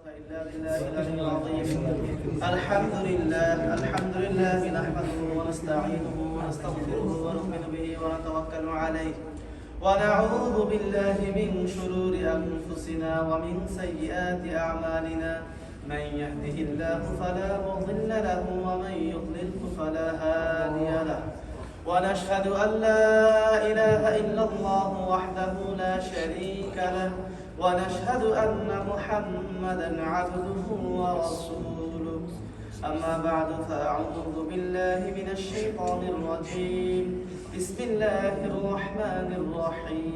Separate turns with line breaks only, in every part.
إلا بالله العلي العظيم. الحمد لله نحمده ونستعينه ونستغفره ونؤمن به ونتوكل عليه ونعوذ بالله من شرور أنفسنا ومن سيئات أعمالنا. من يهده الله فلا مضل له ومن يضلله فلا هادي له. ونشهد أن لا إله إلا الله وحده لا شريك له ونشهد أن محمدا عبده ورسوله. أما بعد فأعوذ بالله من الشيطان الرجيم. بسم الله الرحمن الرحيم.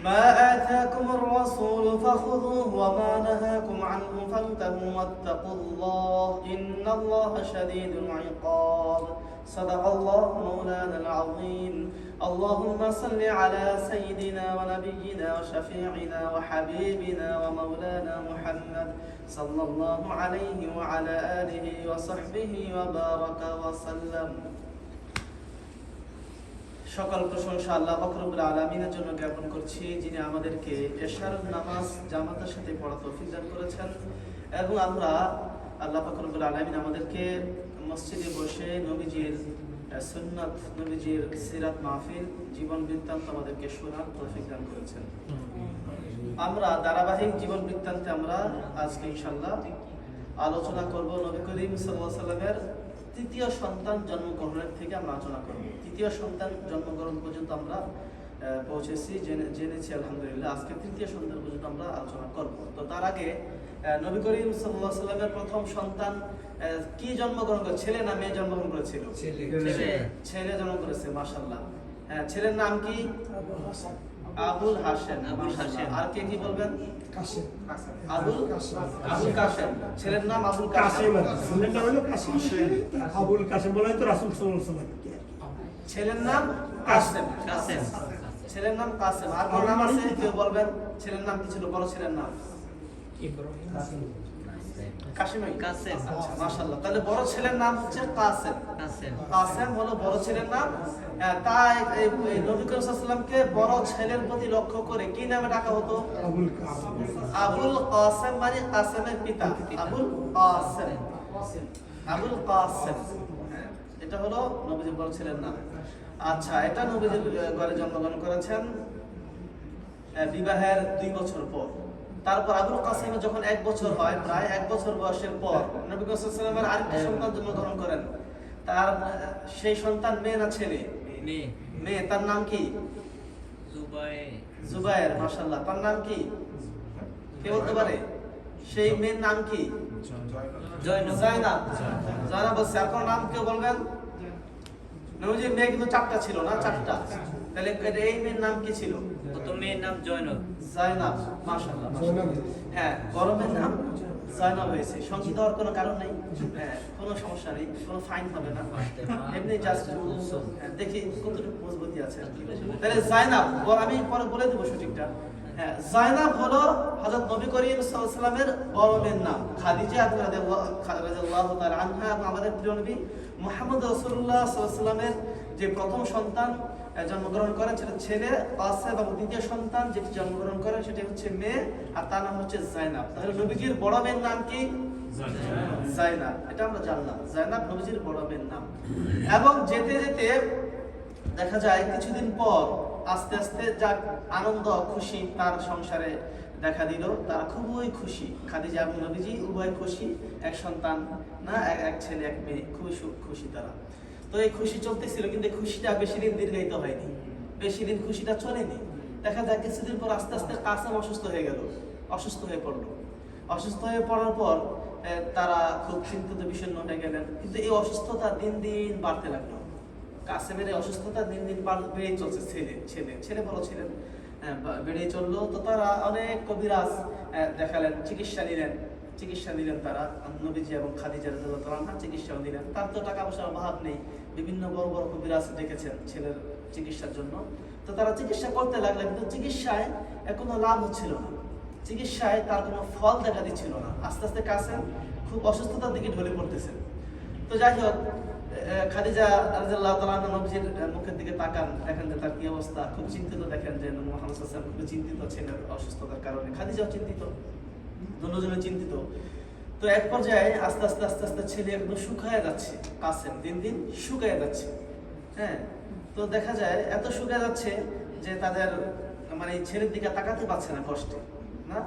ما آتاكم الرسول فخذوه وما نهاكم عنه فانتهوا واتقوا الله إن الله شديد العقاب. صدق الله مولانا العظيم. اللهم صل على سيدنا ونبينا وشفيعنا وحبيبنا ومولانا محمد صلى الله عليه وعلى آله وصحبه وبارك وسلم. সকল প্রশংসা আল্লাহ পাক রব্বুল আলামিনের জন্য জ্ঞাপন করছি, যিনি আমাদেরকে এশার নামাজ জামাতের সাথে পড়া তৌফিক দান করেছেন এবং আমরা আল্লাহ পাক রব্বুল আলামিন আমাদেরকে মসজিদে বসে নবীজির সুন্নাত, নবীজির সিরাত মাহফিল, জীবন বৃত্তান্ত আমাদেরকে শোনার তৌফিক দান করেছেন। আমরা ধারাবাহিক জীবন বৃত্তান্তে আমরা আজকে ইনশাআল্লাহ আলোচনা করব নবী করিম সাল্লাল্লাহু আলাইহি ওয়াসাল্লামের তৃতীয় সন্তান জন্মগ্রহণের থেকে আমরা আলোচনা করব। তৃতীয় সন্তান জন্মগ্রহণ পর্যন্ত আমরা পৌঁছেছি, জেনেছি আলহামদুলিল্লাহ। আজকে তৃতীয় সন্তান পর্যন্ত আমরা আলোচনা করব। তো তার আগে নবী করিম সাল্লাল্লাহু আলাইহি ওয়াসাল্লামের প্রথম সন্তান কি জন্মগ্রহণ করে? ছেলে না মেয়ে জন্মগ্রহণ করেছিল? ছেলে জন্ম করেছে, মাশাআল্লাহ। হ্যাঁ, ছেলের নাম কি? আবুল হাসেম। আর কে কি বলবেন? কাসেম। আবুল কাসেম। ছেলের নাম আবুল কাসেম। ছেলের নাম হলো কাসেম। আবুল কাসেম বলেন তো রাসূল সাল্লাল্লাহু আলাইহি ওয়াসাল্লাম। ছেলের নাম কাসেম। ছেলের নাম কাসেম। আর কোন নাম আছে কেউ বলবেন? ছেলের নাম কি ছিল? বড় ছেলের নাম ইব্রাহিম। কাসেম। আচ্ছা, মাশাআল্লাহ। তাহলে বড় ছেলের নাম হচ্ছে কাসেম। কাসেম হলো বড় ছেলের নাম। তাই নবী করিম সাল্লাল্লাহু আলাইহি ওয়াসাল্লামকে বড় ছেলের প্রতি লক্ষ্য করে কি নামে ডাকা হতো? আবুল কাসেম, মানে কাসেমের পিতা। আবুল কাসেম। আবুল কাসেম, এটা হলো নবীজির বড় ছেলের নাম। আচ্ছা, এটা নবীজির ঘরে জন্মগ্রহণ করেছেন বিবাহের 2 বছর পর। তারপর আবুল কাসেমের যখন 1 বছর হয়, প্রায় 1 বছর বয়সের পর নবী করিম সাল্লাল্লাহু আলাইহি ওয়াসাল্লামের আরেকটা সন্তান জন্মগ্রহণ করেন। তার সেই সন্তান মেয়ে না ছেলে? মেয়ে। তার নাম কি? জুবায়ের। মাশাআল্লাহ। তার নাম কি? কে বলতে পারে? সেই মেয়ের নাম কি? জাইনাব। জাইনাব বলছে। আর কোন নাম কেউ বলবেন? নবীজির মেয়ে কিন্তু 4টা ছিল না? 4টা। তাহলে এই মেয়ের নাম কি ছিল? প্রথম মেয়ের নাম জাইনাব। মাশাআল্লাহ। হ্যাঁ, গরমের নাম জাইনাব হয়েছে। সংকিত হওয়ার কোনো কারণ নেই। হ্যাঁ, কোনো সমস্যা নেই, কোনো ফাইন হবে না। এমনি জাস্ট দেখি কতটুকু মজবুতি আছে। তাহলে জাইনাব, আমি পরে বলে দেবো সঠিকটা। হ্যাঁ, জাইনাব হলো হযরত নবী করিম সাল্লাল্লাহু আলাইহি ওয়াসাল্লামের বড় মেয়ের নাম। খাদিজা রাদিয়াল্লাহু তাআলা আনহা, আমাদের প্রিয় নবী মুহাম্মদ রাসূলুল্লাহ সাল্লাল্লাহু আলাইহি ওয়াসাল্লামের যে প্রথম সন্তান জন্মগ্রহণ করেন সেটা ছেলে কাসেম, এবং দ্বিতীয় সন্তান যেটি জন্মগ্রহণ করেন সেটা হচ্ছে মেয়ে, আর তার নাম হচ্ছে জাইনাব। তাহলে নবীজির বড় মেয়ের নাম কি? জাইনাব। এটা আমরা জানলাম, জাইনাব নবীজির বড় মেয়ের নাম। এবং যেতে যেতে দেখা যায় কিছুদিন পর আস্তে আস্তে যা আনন্দ খুশি তার সংসারে দেখা দিল। তারা খুবই খুশি, খাদিজা এবং নবীজি উভয় খুশি। এক সন্তান না, এক ছেলে এক মেয়ে, খুবই খুশি তারা। তো এই খুশি চলতেছিল, কিন্তু খুশিটা বেশি দিন দীর্ঘায়িত হয়নি, বেশি দিন খুশিটা চলেনি। দেখা যায় কিছুদিন পর আস্তে আস্তে কাসেম অসুস্থ হয়ে গেল, অসুস্থ হয়ে পড়লো। অসুস্থ হয়ে পড়ার পর তারা খুব চিন্তিত বিষণ্ণ হয়ে গেলেন। কিন্তু এই অসুস্থতা দিন দিন বাড়তে লাগলো। কাসেমের এই অসুস্থতা দিন দিন বেড়েই চলছে। ছেলে বড় ছিলেন, বেড়েই চললো। তো তারা অনেক কবিরাজ দেখালেন, চিকিৎসা নিলেন তারা, নবীজি এবং খাদিজা রাদিয়াল্লাহু তাআলা আনহা চিকিৎসাও দিলেন। তার তো টাকা পয়সার অভাব নেই, বিভিন্ন বড় বড় কবিরাজ ডেকেছেন ছেলের চিকিৎসার জন্য। তো তারা চিকিৎসা করতে লাগলেন, কিন্তু চিকিৎসায় কোনো লাভ হচ্ছিল না, চিকিৎসায় তার কোনো ফল দেখা দিচ্ছিল না। আস্তে আস্তে কাসেম খুব অসুস্থতার দিকে ঢলে পড়তেছেন। তো যাই হোক, খাদিজা রাদিয়াল্লাহু তাআলা নবীজির মুখের দিকে তাকান, দেখেন যে তার কি অবস্থা, খুব চিন্তিত। দেখেন যে মুহাম্মদ সাল্লাল্লাহু আলাইহি ওয়াসাল্লাম খুব চিন্তিত ছিলেন অসুস্থতার কারণে, খাদিজাও চিন্তিত, দুজনে চিন্তিত। তো এক পর্যায়ে আস্তে আস্তে আস্তে আস্তে ছেলে একদম শুকায় যাচ্ছে, কাসেম দিন দিন শুকায় যাচ্ছে। হ্যাঁ, তো দেখা যায় এত শুকায় যাচ্ছে যে তাদের মানে ছেলের দিকে তাকাতে পারছে না কষ্টে না।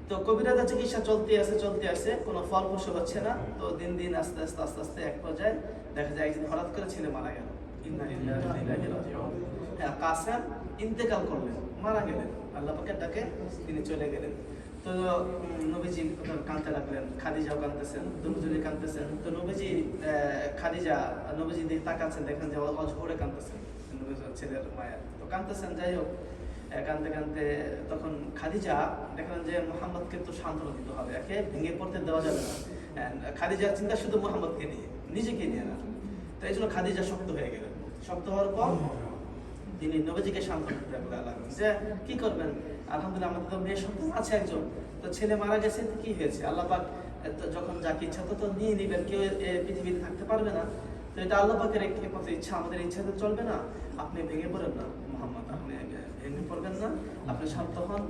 তো কবিরাজের চিকিৎসা চলতে আছে, কোনো ফল প্রসব হচ্ছে না। তো দিন দিন আস্তে আস্তে আস্তে আস্তে এক পর্যায়ে দেখা যায় একদিন হঠাৎ করে ছেলে মারা গেল। ইন্না লিল্লাহি ওয়া ইন্না ইলাইহি রাজিউন। হ্যাঁ, কাসেম ইন্তেকাল করলেন, মারা গেলেন, আল্লাহ পাকের ডাকে তিনি চলে গেলেন। তো নবীজি কাঁদতে লাগলেন, খাদিজাও কাঁদতেছেন, দুজনে কাঁদতেছেন। তো খাদিজা নবীজি দিকে তাকাচ্ছেন, দেখেন যে অঝরে কাঁদতেছেন ছেলের মায়া, তো কাঁদতেছেন। যাই হোক, কাঁদতে কাঁদতে তখন খাদিজা দেখলেন যে মুহাম্মদকে তো সান্ত্বনা দিতে হবে, একে ভেঙে পড়তে দেওয়া যাবে না। খাদিজার চিন্তা শুধু মুহাম্মদকে নিয়ে, নিজেকে নিয়ে না। তো এই জন্য খাদিজা শক্ত হয়ে গেলেন। শক্ত হওয়ার পর তিনি নবীজিকে সান্ত্বনা দিতে লাগলেন যে কি করবেন, আলহামদুলিল্লাহ আমাদের তো মেয়ে সন্তান আছে একজন, তো ছেলে মারা গেছে, তো কি হয়েছে, আল্লাহ পাক যখন যাকে ইচ্ছা তো নিয়ে নিবেন, কেউ পৃথিবীতে থাকতে পারবে না। তো এটা আল্লাহ পাকের একমাত্র ইচ্ছা, আমাদের ইচ্ছাতে চলবে না। আপনি ভেঙে পড়েন না মুহাম্মদ, আপনি ভেঙে পড়বেন না, আপনি শান্ত হন।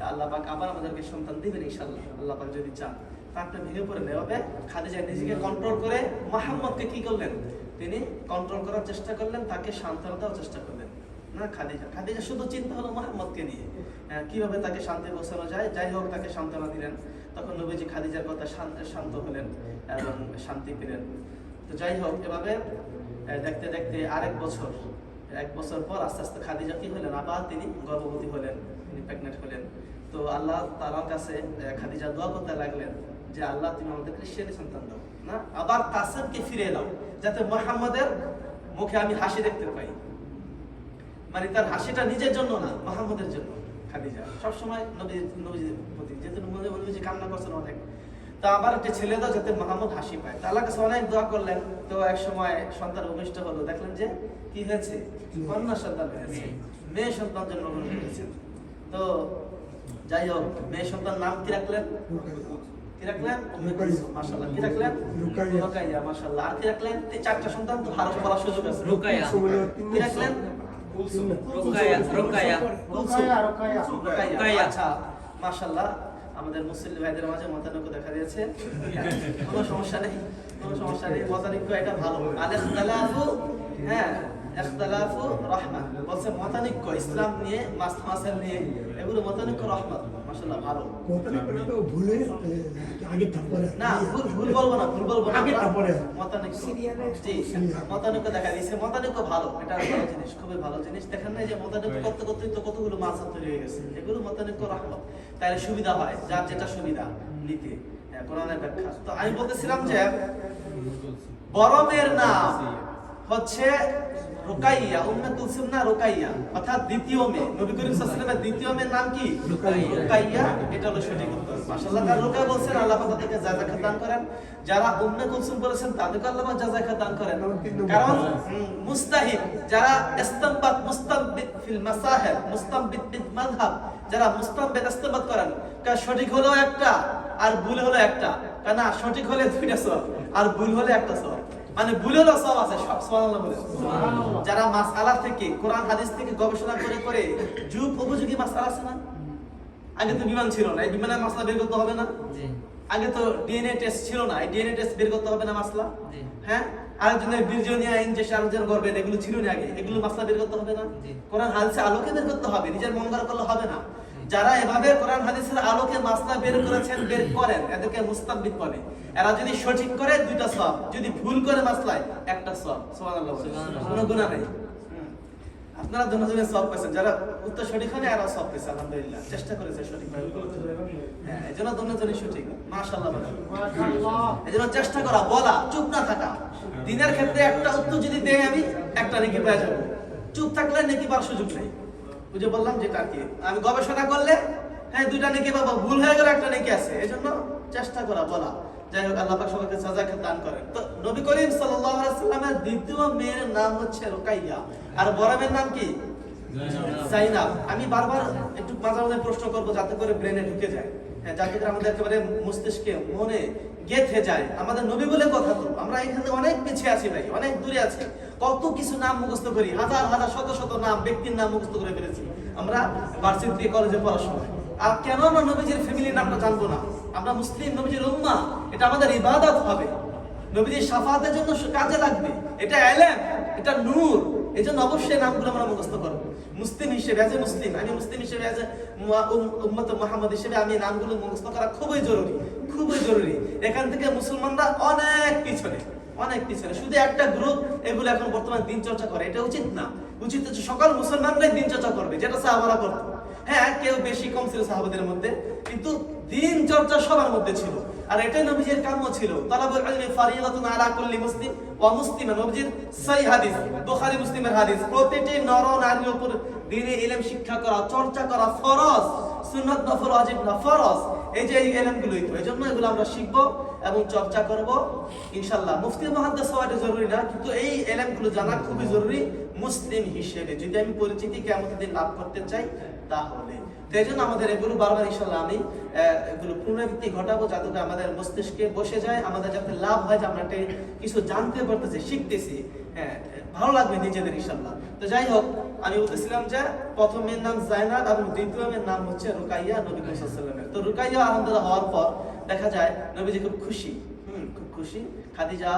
আল্লাহ পাক আবার আমাদেরকে সন্তান দিবেন ইনশাআল্লাহ, আল্লাহ পাক যদি চান। তা আপনি ভেঙে পড়েন। এভাবে খাদিজা নিজেকে কন্ট্রোল করে মুহাম্মদকে কি করলেন, তিনি কন্ট্রোল করার চেষ্টা করলেন, তাকে সান্ত্বনা দেওয়ার চেষ্টা করলেন না। খাদিজা শুধু চিন্তা হলো মুহাম্মদকে নিয়ে, কিভাবে তাকে শান্তি পৌঁছানো যায়। যাই হোক, তাকে সান্ত্বনা দিলেন। তখন নবীজি খাদিজার কথা শান্ত হলেন এবং শান্তি পেলেন। তো যাই হোক, এভাবে দেখতে দেখতে এক বছর পর আস্তে আস্তে খাদিজা কি হলেন, আবার তিনি গর্ভবতী হলেন, তিনি প্রেগনেন্ট হলেন। তো আল্লাহ তাআলার কাছে খাদিজা দোয়া করতে লাগলেন যে আল্লাহ তুমি আমাদের খ্রিস্টানি সন্তান দাও না, আবার কাসেমকে ফিরে দাও, যাতে মুহাম্মদের মুখে আমি হাসি দেখতে পাই। মানে তার হাসিটা নিজের জন্য না, মুহাম্মদের জন্য। খাদিজা সবসময় নবীজির প্রতি, যেহেতু নবীজি কান্না করছেন অনেক, তা আবার একটা ছেলে দাও যাতে মুহাম্মদ হাসি পায়। তা আল্লাহর কাছে অনেক দোয়া করলেন। তো এক সময় সন্তান ভূমিষ্ঠ হলো, দেখলেন যে কি হয়েছে, কন্যা সন্তান হয়েছে, মেয়ে সন্তান জন্মগ্রহণ করেছেন। তো যাই হোক, মেয়ে সন্তান নাম কি রাখলেন, মাশাআল্লাহ, কি রাখলেন, রুকাইয়া, মাশাআল্লাহ। আর কি রাখলেন, চারটা সন্তান তো আরো বলার সুযোগ আছে। রুকাইয়া, কি রাখলেন, আচ্ছা, মাশাআল্লাহ। আমাদের মুসলিম ভাইদের মাঝে মতানৈক্য দেখা দিয়েছে, কোনো সমস্যা নেই, মতানৈক্য এটা ভালো। হ্যাঁ, ইখতিলাফু রাহমাত বলছে, মতানৈক্য ইসলাম নিয়ে, মাসাইল নিয়ে, এগুলো মতানৈক্য রহমত, মাশাআল্লাহ ভালো। মতানৈক্য তো ভুলে আগে তারপরে না, ভুল বলবো না, আগে তারপরে মতানৈক্য। জি, মতানৈক্য দেখা দিয়েছে, মতানৈক্য ভালো, এটা ভালো জিনিস, খুবই ভালো জিনিস। দেখেন না যে মতানৈক্য করতে করতেই তো কতগুলো মাসাইল তৈরি হয়ে গেছে, এগুলো মতানৈক্য রহমত। তাহলে সুবিধা হয়, যার যেটা সুবিধা নিতে, কোরআনের ব্যাখ্যা। তো আমি বলতেছিলাম যে বড় মেয়ের নাম হচ্ছে রুকাইয়া, উম্মে কুলসুম না রুকাইয়া, অর্থাৎ দ্বিতীয় মেয়ে। নবী করিম সাল্লাল্লাহু আলাইহি ওয়াসাল্লামের দ্বিতীয় মেয়ের নাম কি, রুকাইয়া। এটা হলো সঠিক উত্তর, মাশাআল্লাহ। তার রুকাইয়া বলছেন, আল্লাহ পাক তাদেরকে জাযাকাত দান করেন। যারা উম্মে কুলসুম বলেছেন তাদেরকে আল্লাহ পাক জাযাকাত দান করেন, কারণ মুস্তাহিদ, যারা ইস্তামবাত, মুস্তামবিদ ফিল মাসাহিব, মুস্তামবিদ বিল মাযহাব, যারা মুস্তামবিদ ইস্তামবাত করেন, কারণ সঠিক হলো একটা আর ভুল হলো একটা, কারণ সঠিক হলে দুইটা সওয়াব আর ভুল হলে একটা সওয়াব। মানে ভুলেরও সওয়াব আছে, সব সুবহানাল্লাহ বলে। যারা মাসআলা থেকে, কোরআন হাদিস থেকে গবেষণা করে যুগ উপযোগী মাসআলা আছে না। আগে তো বিমান ছিল না, এই বিমানের মাসলা বের করতে হবে না। আগে তো ডিএনএ টেস্ট ছিল না, এই ডিএনএ টেস্ট বের করতে হবে না মাসলা। হ্যাঁ, আরেকজনের বীর্যনিয়া ইনজেকশন, আরেকজনের গর্ভে, এগুলো ছিল না আগে, এগুলো মাসলা বের করতে হবে না। কোরআন হাদিসের আলোকে বের করতে হবে, নিজের মন গড়া করলে হবে না। যারা এভাবে কোরআন হাদিসের আলোকে মাসলা বের করেন, এদেরকে মুস্তামবিদ বলে। এরা যদি সঠিক করে দুইটা সওয়াব, যদি ভুল করে মাসলায় একটা সওয়াব, সুবহানাল্লাহ, কোনো গুনাহ নেই। আপনারা দুজনে সওয়াব পাচ্ছেন, যারা উত্তর সঠিক হয় এরা সওয়াব পাচ্ছে, আলহামদুলিল্লাহ, চেষ্টা করেছে সঠিকভাবে বলতে। হ্যাঁ, এজন্য দুজনেই সঠিক, মাশাআল্লাহ, মাশাআল্লাহ। এজন্য চেষ্টা করা, বলা, চুপ না থাকা। দিনের ক্ষেত্রে একটা উত্তর যদি দেই আমি, একটা নেকি পেয়ে যাব। চুপ থাকলে নেকি পাওয়ার সুযোগ নেই। বুঝে বললাম যেটা কি, আমি গবেষণা করলে হ্যাঁ দুইটা নেকি পাবো, ভুল হয়ে গেলে একটা নেকি আছে, এজন্য চেষ্টা করা, বলা। যাই হোক, আল্লাহ পাক সবাইকে জাযাকাত দান করেন। তো নবী করিম সাল্লাল্লাহু আলাইহি ওয়াসাল্লামের দ্বিতীয় মেয়ের নাম হচ্ছে রুকাইয়া, আর বড় মেয়ের নাম কি, জাইনাব। আমি বারবার একটু মাঝে মাঝে প্রশ্ন করব যাতে করে ব্রেনে ঢুকে যায়। যাতে করে আমাদের একেবারে মস্তিষ্কে মনে গেঁথে যায়। আমাদের নবী বলে কথা, তো আমরা এখানে অনেক পিছিয়ে আছি ভাই, অনেক দূরে আছি। কত কিছু নাম মুখস্থ করি, হাজার হাজার শত শত নাম, ব্যক্তির নাম মুখস্থ করে ফেলেছি আমরা ভার্সিটি কলেজে পড়াশোনা। আর কেন আমরা নবীজির ফ্যামিলির নামটা জানবো না? আমরা মুসলিম, নবীজির উম্মাহ, এটা আমাদের ইবাদত হবে, নবীজির শাফাতের জন্য কাজে লাগবে, এটা ইলম, এটা নূর। এই জন্য অবশ্যই নামগুলো আমরা মুখস্থ করবো। মুসলিম হিসেবে, আমি মুসলিম হিসেবে, উম্মত মুহাম্মদ হিসেবে আমি নামগুলো মুখস্থ করা খুবই জরুরি, খুবই জরুরি। এখান থেকে মুসলমানরা অনেক পিছনে, অনেক পিছনে। শুধু একটা গ্রুপ এগুলো এখন বর্তমানে দিন চর্চা করে, এটা উচিত না। উচিত হচ্ছে সকল মুসলমানরাই দিন চর্চা করবে, যেটা সাহাবারা করতো। হ্যাঁ, কেউ বেশি কম ছিল সাহাবাদের মধ্যে, কিন্তু দিন চর্চা সবার মধ্যে ছিল। আর এটাই নবীজির কাম্য ছিল। তালাবুল ইলমি ফারিদাতুন আলা কুল্লি মুসলিম ওয়া মুসলিমা, নবীজির সহিহ হাদিস, বুখারী মুসলিমের হাদিস। প্রতিটি নর নারীর উপর দ্বীনি ইলম শিক্ষা করা, চর্চা করা ফরজ, সুন্নাত নফল, ওয়াজিব না, ফরজ। এই যে এই ইলমগুলোই তো, এইজন্য এগুলো আমরা শিখব এবং চর্চা করব ইনশাআল্লাহ। মুফতি মুহাদ্দিস হওয়া এটা জরুরি না, কিন্তু এই ইলমগুলো জানা খুবই জরুরি মুসলিম হিসেবে, যদি আমি পরিচিতি কিয়ামতের দিন লাভ করতে চাই তাহলে। এই জন্য আমাদের এগুলো বারবার ইনশাআল্লাহ আমি এগুলো পুনরাবৃত্তি ঘটাবো, যাতে আমাদের মস্তিষ্কে বসে যায়, আমাদের যাতে লাভ হয়, যে আমরা কিছু জানতে পারতেছি, শিখতেছি, হ্যাঁ, ভালো লাগবে নিজেদের ইনশাআল্লাহ। তো যাই হোক, আমি বলতেছিলাম যে প্রথম মেয়ের নাম জায়নাব এবং দ্বিতীয় মেয়ের নাম হচ্ছে রুকাইয়া, নবী সাল্লাল্লাহু আলাইহি ওয়াসাল্লামের। তো রুকাইয়া আলহামদুলিল্লাহ হওয়ার পর দেখা যায় নবীজি খুব খুশি, খুব খুশি। খাদিজা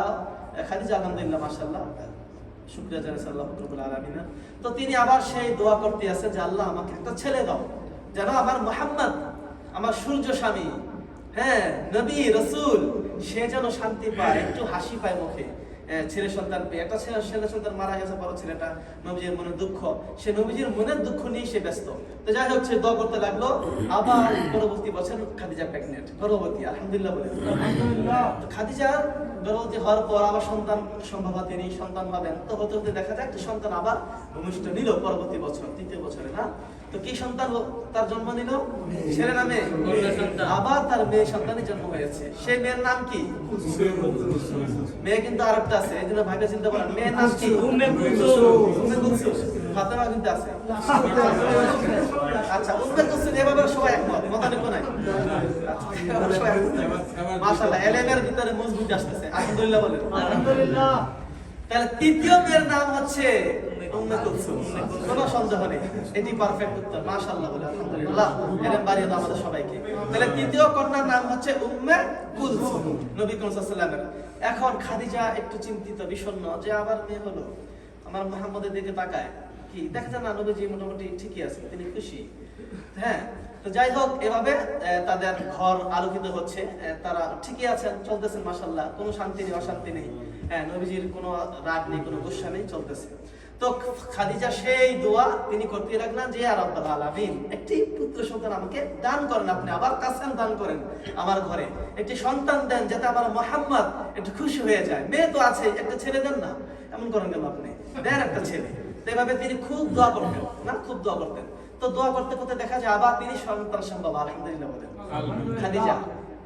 আলহামদুলিল্লাহ মাশাআল্লাহ, শুকরিয়া জানাই আল্লাহ রাব্বুল আলামিন। তো তিনি আবার সেই দোয়া করতে আছে যে আল্লাহ আমাকে একটা ছেলে দাও, যেন আমার মুহাম্মদ, আমার সূর্য স্বামী, হ্যাঁ, নবী রাসূল, সে যেন শান্তি পায়, একটু হাসি পায় মুখে। ছেলে সন্তান পেয়ে, একটা ছেলে সন্তান মারা গেছে, বড় ছেলেটা, নবীজির মনে দুঃখ, সে নবীজির মনের দুঃখ নিয়ে সে ব্যস্ত। তো যাই হোক, সে দোয়া করতে লাগলো। আবার পরবর্তী বছর খাদিজা প্রেগনেন্ট, গর্ভবতী, আলহামদুলিল্লাহ বলে। খাদিজা গর্ভবতী হওয়ার পর আবার সন্তান সম্ভবা, তিনি সন্তান হবেন। তো হতে হতে দেখা যায় একটা সন্তান আবার ভূমিষ্ঠ নিল পরবর্তী বছর, তৃতীয় বছরে না। তো কি সন্তান তার জন্ম নিল? ছেলে না মেয়ে? আবার তার মেয়ে সন্তানের জন্ম হয়েছে। সেই মেয়ের নাম কি? মেয়ে কিন্তু আরেকটা আছে, এই জন্য ভাইকে চিন্তা করেন, মেয়ের নাম কি? উম্মে কুলসুম। ফাতেমা কিন্তু আছে। আচ্ছা, উম্মে কুলসুম, এভাবে সবাই একমত, মতানৈক্য নাই। মাশাআল্লাহ, এলেমের ভিতরে মজবুত আসতেছে, আলহামদুলিল্লাহ বলেন। আলহামদুলিল্লাহ। তাহলে তৃতীয় মেয়ের নাম হচ্ছে উম্মে কুলসুম, কোনো সন্দেহ নেই, এটি পারফেক্ট উত্তর, মাশাআল্লাহ বলে, আলহামদুলিল্লাহ। এরকম বাড়িয়ে দাও আমাদের সবাইকে। তাহলে তৃতীয় কন্যার নাম হচ্ছে উম্মে কুলসুম, নবী সাল্লাল্লাহু আলাইহি ওয়াসাল্লামের। এখন খাদিজা একটু চিন্তিত, বিষণ্ণ, যে আবার মেয়ে হলো, আমার মুহাম্মদের দিকে তাকায়, কি দেখা যায় না, নবীজি মোটামুটি ঠিকই আছে, তিনি খুশি। হ্যাঁ, তো যাই হোক, এভাবে তাদের ঘর আলোকিত হচ্ছে, তারা ঠিকই আছেন, চলতেছেন মাশাআল্লাহ, কোনো শান্তি নেই, অশান্তি নেই, হ্যাঁ, নবীজির কোনো রাগ নেই, কোনো গুসা নেই, চলতেছে। তো খাদিজা সেই দোয়া তিনি করতে লাগলেন যে ইয়া রাব্বাল আলামিন, একটি পুত্র সন্তান আমাকে দান করেন, আপনি আবার কাসেম দান করেন, আমার ঘরে একটি সন্তান দেন, যাতে আমার মুহাম্মদ একটু খুশি হয়ে যায়। মেয়ে তো আছে, একটা ছেলে দেন না, এমন করেন কেন আপনি, দেন একটা ছেলে। তো এভাবে তিনি খুব দোয়া করতেন, না, খুব দোয়া করতেন। তো দোয়া করতে করতে দেখা যায় আবার তিনি সন্তান সম্ভব, আলহামদুলিল্লাহ বলেন। খাদিজা,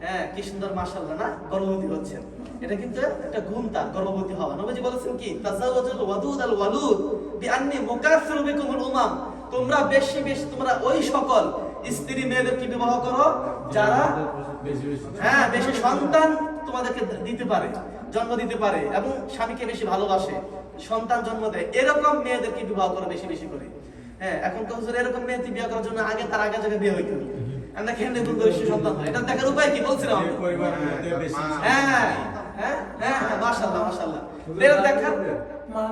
হ্যাঁ, কি সুন্দর মাশাআল্লাহ না, গর্ভবতী হচ্ছেন। এটা কিন্তু একটা গুণ তার, গর্ভবতী হওয়া। নবীজি বলেছেন কি, তাযাওয়াজুল ওয়াদুদ আল ওয়ালুদ বিআন্নী মুকাসসিরু বিকুমুল উমাম, তোমরা বেশি বেশি, তোমরা ওই সকল স্ত্রী মেয়েদেরকে বিবাহ করো যারা হ্যাঁ বেশি সন্তান তোমাদেরকে দিতে পারে, জন্ম দিতে পারে, এবং স্বামীকে বেশি ভালোবাসে, সন্তান জন্ম দেয়, এরকম মেয়েদেরকে বিবাহ করো বেশি বেশি করে। হ্যাঁ, এখন কেউ এরকম মেয়েকে বিয়ে করার জন্য আগে তার আগে জায়গায় বিয়ে হইতে হবে, আমরা কেন বেশি সন্তান হয়, এটা দেখার উপায় কি বলছিলাম। হ্যাঁ হ্যাঁ হ্যাঁ, মাশাআল্লাহ মাশাআল্লাহ, এটা দেখার মা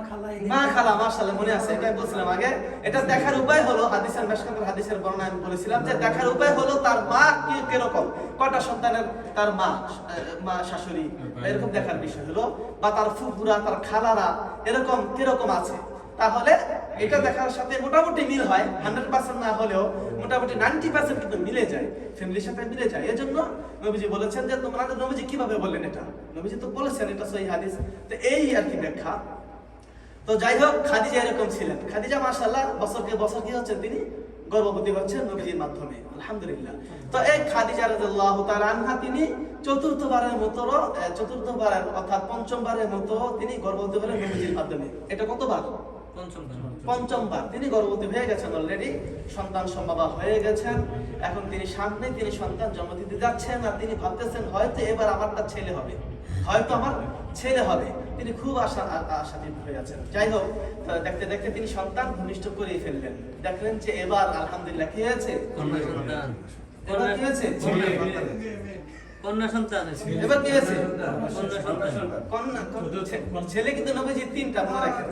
খালা, মাশাআল্লাহ, মনে আছে, এটাই বলছিলাম আগে। এটা দেখার উপায় হলো, হাদিসের মেশকাতের হাদিসের বর্ণনা আমি বলেছিলাম যে দেখার উপায় হলো তার মা কি কিরকম, কয়টা সন্তানের তার মা শাশুড়ি, এরকম দেখার বিষয় হলো, বা তার ফুফুরা, তার খালারা এরকম কিরকম আছে। তাহলে এটা দেখার সাথে মোটামুটি মিল হয়, 100% না হলেও মোটামুটি 90% কিন্তু মিলে যায়, ফ্যামিলির সাথে মিলে যায়। এজন্য নবীজি বলেছেন যে তোমরা, নবীজি কিভাবে বললেন এটা, নবীজি তো বলেছেন, এটা সহিহ হাদিস। তো এই আর কি ব্যাখ্যা। তো যাই হোক, খাদিজা এরকম ছিলেন। খাদিজা মাশাআল্লাহ বছরকে বছর কি হচ্ছে, তিনি গর্ভবতী হচ্ছেন নবীজির মাধ্যমে, আলহামদুলিল্লাহ। তো এই খাদিজা রাদিয়াল্লাহু তাআলা আনহা, তিনি চতুর্থবারের অর্থাৎ পঞ্চমবারের মতো তিনি গর্ভবতী হলেন নবীজির মাধ্যমে। এটা কতবার? পঞ্চমবার তিনি গর্ভবতী হয়ে গেছেন, অলরেডি সন্তান সম্ভবা হয়ে গেছেন। এখন তিনি সামনে তিনি সন্তান জন্ম দিতে যাচ্ছেন, আর তিনি ভাবতেছেন হয়তো এবার আমারটা ছেলে হবে, হয়তো আমার ছেলে হবে। তিনি খুব আশাতীত হয়ে আছেন। যাই হোক, দেখতে দেখতে তিনি সন্তান ভূমিষ্ঠ করে ফেললেন। দেখলেন যে এবার আলহামদুলিল্লাহ কি হয়েছে, এবার কি হয়েছে,
কন্যা সন্তান।
এবার কি হয়েছে,
কন্যা
কন্যা। ছেলে কিন্তু নবীজি তিনটা, মনে রাখেন।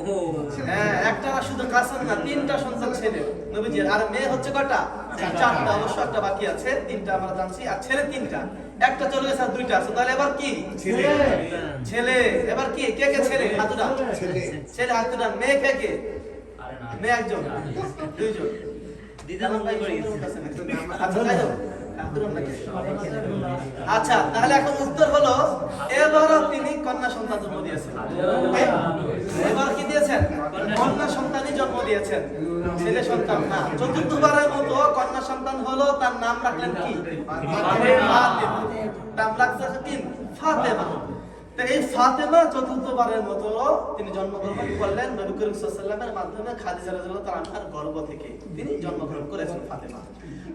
হ্যাঁ, একটা না শুধু কাসম না, তিনটা সন্তান ছেলে নবীজির। আর মেয়ে হচ্ছে কটা, চারটা। অবশ্য একটা বাকি আছে, তিনটা আমরা জানছি। আর ছেলে তিনটা, একটা চলে গেছে আর দুইটা আছে। তাহলে এবার কি ছেলে। এবার কি কে কে ছেলে, হাতুরা ছেলে, হাতুরা। মেয়ে কে কে, মেয়ে একজন, দুইজন। আচ্ছা, যাই হোক, আচ্ছা, তাহলে এখন উত্তর হলো এবারও তিনি কন্যা সন্তান জন্ম দিয়েছেন। এবার কি দিয়েছেন, কন্যা সন্তানই জন্ম দিয়েছেন, ছেলে সন্তান না। চতুর্থবারের মতো কন্যা সন্তান হলো, তার নাম রাখলেন কি, নাম রাখছেন কি, ফাতেমা। তো এই ফাতেমা চতুর্থবারের মতো তিনি জন্মগ্রহণ করলেন নবী করিম সাল্লাল্লাহু আলাইহি ওয়াসাল্লামের মাধ্যমে। খাদিজা রাদিয়াল্লাহু তাআলা আনহার গর্ভ থেকে তিনি জন্মগ্রহণ করেছেন ফাতেমা।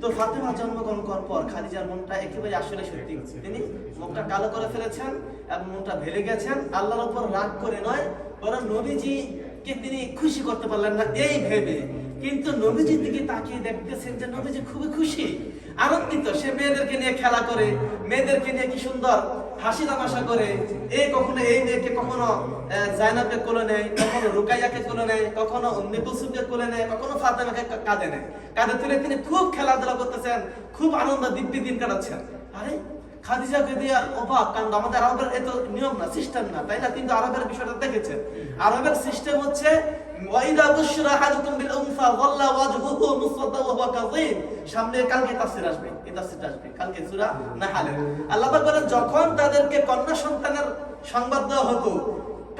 তো ফাতেমা জন্মগ্রহণ করার পর খাদিজার মনটা একেবারে আসলে সত্যি, তিনি মুখটা কালো করে ফেলেছেন এবং মনটা ভেঙে গেছেন। আল্লাহর উপর রাগ করে নয়, বরং নবীজিকে তিনি খুশি করতে পারলেন না এই ভেবে। কিন্তু নবীজির দিকে তাকিয়ে দেখতেছেন যে নবীজি খুবই খুশি, আনন্দিত। সে মেয়েদেরকে নিয়ে খেলা করে, মেয়েদেরকে নিয়ে কি সুন্দর হাসি তামাশা করে। কখনো এই মেয়েকে কখনো জায়নাবকে কোলে নেয়, কখনো রুকাইয়াকে কোলে নেয়, কখনো উম্মে কুলসুমকে কোলে নেয়, কখনো ফাতেমাকে কাঁধে নেয়। কাঁধে তুলে তিনি খুব খেলাধুলা করতেছেন, খুব আনন্দ দিব্যি দিন কাটাচ্ছেন। আরে খাদিজাকে দিয়ে অবাক কাণ্ড। আমাদের আরবের এত নিয়ম না, সিস্টেম না, তাই না? কিন্তু আরবের বিষয়টা দেখেছেন। আরবের সিস্টেম হচ্ছে ওয়াইদা বুশরা আহাদুকুম বিল উনসা ওয়াল্লা ওয়াজহুহু মুসওয়াদা ওয়া হুয়া কাযীম। সামনে কালকে তাফসীর আসবে, এই তাফসীরটা আসবে কালকে সূরা নাহলে। আল্লাহ পাক বলেন যখন তাদেরকে কন্যা সন্তানের সংবাদ দেওয়া হতো,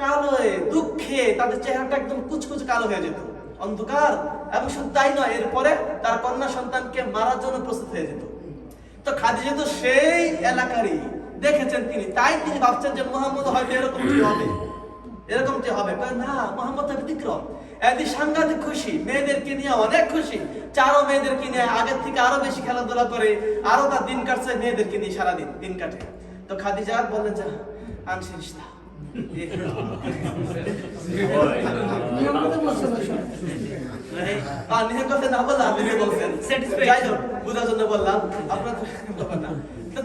কালোয় দুঃখে তাদের চেহারাটা একদম কুচকুচে কালো হয়ে যেত, অন্ধকার। এবং শুধু তাই নয়, এরপরে তার কন্যা সন্তানকে মারার জন্য প্রস্তুত হয়ে যেত। তো খাদিজা তো সেই এলাকারই, দেখেছেন তিনি, তাই তিনি ভাবছেন যে মুহাম্মদ হয়তো এরকমটি হবে, এরকমটি হবে। না, মুহাম্মদ তো ব্যতিক্রম। এদি সাংঘাতিক খুশি, মেয়েদেরকে নিয়ে অনেক খুশি। চারো মেয়েদেরকে নিয়ে আগের থেকে আরো বেশি খেলাধুলা করে, আরো তার দিন কাটছে মেয়েদেরকে নিয়ে, সারাদিন দিন কাটে। তো খাদিজা বললেন যে আনছিস না,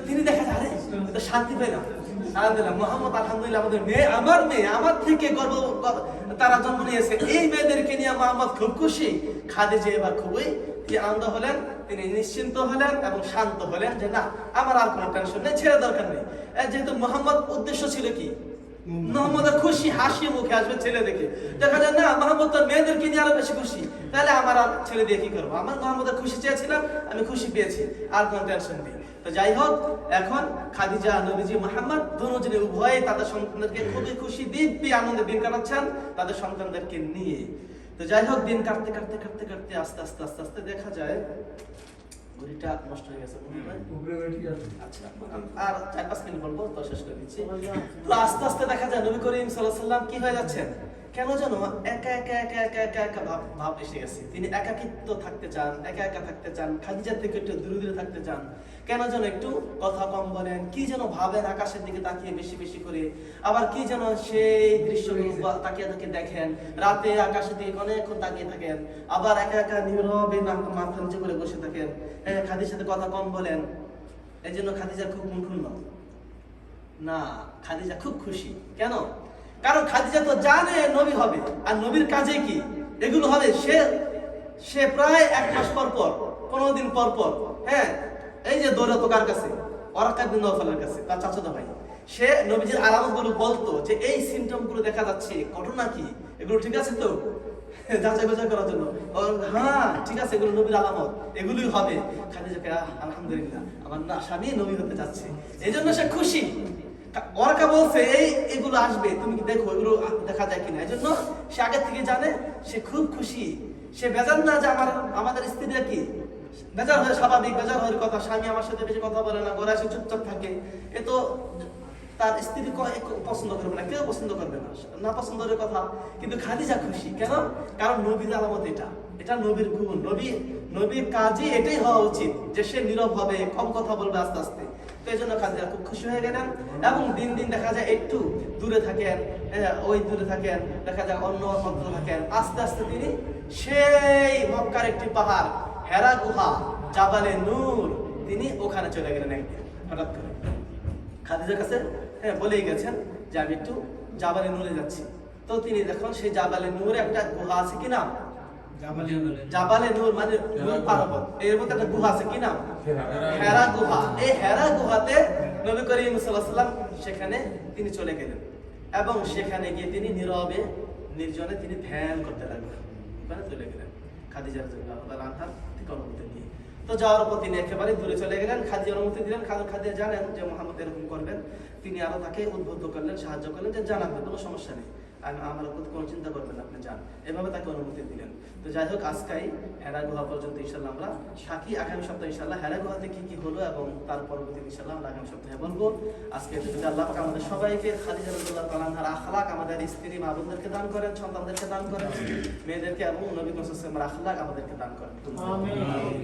তিনি দেখা যায় শান্তি পাই না। মোহাম্মদ আলহামদুলিল্লাহ আমাদের মেয়ে, আমার মেয়ে, আমার থেকে গর্ব তারা জন্ম নিয়েছে, এই মেয়েদেরকে নিয়ে মোহাম্মদ খুব খুশি। খাদিজা এবার খুবই আনন্দ হলেন, তিনি নিশ্চিন্ত হলেন এবং শান্ত হলেন যে না, আমার আর কোনো টেনশন নেই, ছেড়ে দরকার নেই। যেহেতু মোহাম্মদ উদ্দেশ্য ছিল কি, মোহাম্মদের খুশি হাসি মুখে আসবে ছেলে দেখে। দেখা যায় না, মোহাম্মদ তো মেয়েদেরকে নিয়ে আরো বেশি খুশি, তাহলে আমার আর ছেলে দিয়ে কি করবো? আমার মোহাম্মদের খুশি চেয়েছিলাম, আমি খুশি পেয়েছি, আর কোনো টেনশন নেই। তো যাই হোক, এখন খাদিজা, নবীজি মুহাম্মদ দুজনে উভয়ে তাদের সন্তানদেরকে খুবই খুশি দিব্যি আনন্দে দিন কাটাচ্ছেন তাদের সন্তানদেরকে নিয়ে। তো যাই হোক, দিন কাটতে কাটতে কাটতে কাটতে আস্তে আস্তে আস্তে আস্তে দেখা যায় ঘড়িটা নষ্ট হয়ে গেছে। আচ্ছা, আর 4-5 মিনিট বলবো, তো শেষ করে দিচ্ছি। তো আস্তে আস্তে দেখা যায় নবী করিম সাল্লাল্লাহু আলাইহি ওয়াসাল্লাম কি হয়ে যাচ্ছেন, কেন যেন একা একা একা একা একা একা ভাব এসে গেছে। তিনি একাকিত্ব থাকতে চান, একা একা থাকতে চান, খাদিজার থেকে একটু দূরে দূরে থাকতে চান। কেন যেন একটু কথা কম বলেন, কি যেন ভাবেন আকাশের দিকে তাকিয়ে বেশি বেশি করে। আবার কি যেন সেই দৃশ্যগুলো তাকিয়ে তাকিয়ে দেখেন, রাতে আকাশের দিকে অনেকক্ষণ তাকিয়ে থাকেন। আবার একা একা নীরবে মাথা নিচু করে বসে থাকেন। খাদিজার সাথে কথা কম বলেন। এই জন্য খাদিজার খুব মন খুলল না, খাদিজা খুব খুশি। কেন? কারণ খাদিজা তো জানে নবী হবে, আর নবীর কাজে কি এগুলো হবে। সে প্রায় 1 মাস পর পর, 15 দিন পর পর, এই যে দৌড়াতো কার কাছে, ওয়ারাকা বিন নওফালের কাছে, তার চাচাতো ভাই। সে নবীজির আলামতগুলো বলতো যে এই সিমটম গুলো দেখা যাচ্ছে, ঘটনা কি, এগুলো ঠিক আছে তো, যাচাই বাছাই করার জন্য। হ্যাঁ ঠিক আছে, এগুলো নবীর আলামত, এগুলোই হবে। খাদিজাকে আলহামদুলিল্লাহ আমার না স্বামী নবী হতে যাচ্ছে, এই জন্য সে খুশি। ওরাকা বলছে এগুলো আসবে, তুমি কি দেখো এগুলো দেখা যায় কিনা। এই জন্য সে আগে থেকে জানে, সে খুব খুশি। সে বেজার না যে আমাদের স্ত্রীরা কি বেজার হয়, স্বাভাবিক বেজার হওয়ার কথা। স্বামী আমার সাথে বেশি কথা বলে না, ঘরে এসে চুপচাপ থাকে, এ তো তার স্ত্রী পছন্দ করবে না, কেউ পছন্দ করবে না, না পছন্দের কথা। কিন্তু খাদিজা খুশি কেন? কারণ নবীর আলামত এটা নবীর গুণ, নবীর কাজই এটাই হওয়া উচিত যে সে নীরব হবে, কম কথা বলবে আস্তে আস্তে। তো এই জন্য খাদিজা খুব খুশি হয়ে গেলেন এবং দিন দিন দেখা যায় একটু দূরে থাকেন, ওই দূরে থাকেন, দেখা যায় অন্য অন্যত্র থাকেন। আস্তে আস্তে তিনি সেই মক্কার একটি পাহাড় হেরা গুহা জাবালে নূর, তিনি ওখানে চলে গেলেন একদিন হঠাৎ করে। খাদিজার কাছে বলেই গেছেন যে আমি একটু জাবালে নূরে যাচ্ছি। তো তিনি দেখুন সেই জাবালে নূরে একটা গুহা আছে, কি নাম? জাবালে নূর মানে নূর পর্বত, এর মধ্যে একটা গুহা আছে, কি নাম? হেরা গুহা। এই হেরা গুহাতে নবী করিম সাল্লাল্লাহু আলাইহি ওয়াসাল্লাম সেখানে তিনি চলে গেলেন এবং সেখানে গিয়ে তিনি নীরবে নির্জনে তিনি ধ্যান করতে লাগলেন। ওখানে চলে গেলেন খাদিজা রাদিয়াল্লাহু তাআলা আনহার থেকে অনুমতি নিয়ে। তো যাওয়ার পর তিনি একেবারে দূরে চলে গেলেন, খাদিজা অনুমতি দিলেন। খাদিজা জানেন যে মুহাম্মদ এরকম করবেন, তিনি আরো তাকে উদ্বুদ্ধ করলেন, সাহায্য করলেন যে জানাবেন, কোনো সমস্যা নেই, আমার প্রতি কোনো চিন্তা করবেন না, আপনি যান, এভাবে তাকে অনুমতি দিলেন। তো যাই হোক, আজকাই হেরা গুহা পর্যন্ত ইনশাল্লাহ আমরা থাকি। আগামী সপ্তাহে ইনশাল্লাহ হেরা গুহাতে কি কি হলো এবং তার পরবর্তী ইনশাল্লাহ আমরা আগামী সপ্তাহে বলবো। আজকে যদি আল্লাহ পাক আমাদের সবাইকে খাদিজা রাদিয়াল্লাহু তাআলা আনহার আখলাক, আমাদের স্ত্রী মা বোনদেরকে দান করেন, সন্তানদেরকে দান করেন, মেয়েদেরকে এবং নবী মুহাম্মদ সাল্লাল্লাহু আলাইহি ওয়াসাল্লামের আখলাক আমাদেরকে দান করেন। আমিন।